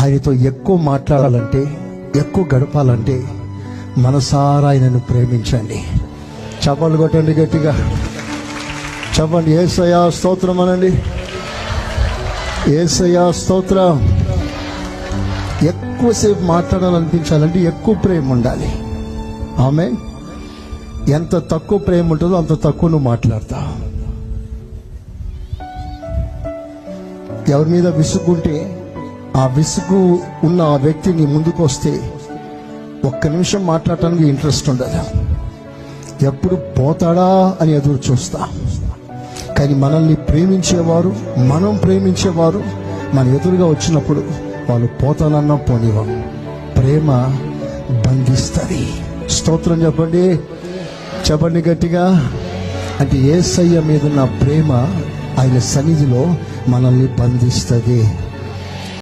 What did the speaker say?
ఆయనతో ఎక్కువ మాట్లాడాలంటే, ఎక్కువ గడపాలంటే మనసారా ఆయనను ప్రేమించండి. చప్పట్లు కొట్టండి గట్టిగా, చెప్పండి యేసయ్యా స్తోత్రం అనండి. యేసయ్యా స్తోత్రం. ఎక్కువసేపు మాట్లాడాలనిపించాలంటే ఎక్కువ ప్రేమ ఉండాలి. ఆమె ఎంత తక్కువ ప్రేమ ఉంటుందో అంత తక్కువ నువ్వు మాట్లాడతావు. ఎవరి మీద విసుగుంటే ఆ విసుగు ఉన్న ఆ వ్యక్తిని ముందుకు వస్తే ఒక్క నిమిషం మాట్లాడటానికి ఇంట్రెస్ట్ ఉండదు. ఎప్పుడు పోతాడా అని ఎదురు చూస్తా. కానీ మనల్ని ప్రేమించేవారు, మనం ప్రేమించేవారు మన ఎదురుగా వచ్చినప్పుడు వాళ్ళు పోతానన్నా పోనివ్వం. ప్రేమ బంధిస్తుంది. స్తోత్రం చెప్పండి, చెప్పండి గట్టిగా. అంటే యేసయ్య మీద ఉన్న ప్రేమ ఆయన సన్నిధిలో మనల్ని బంధిస్తుంది.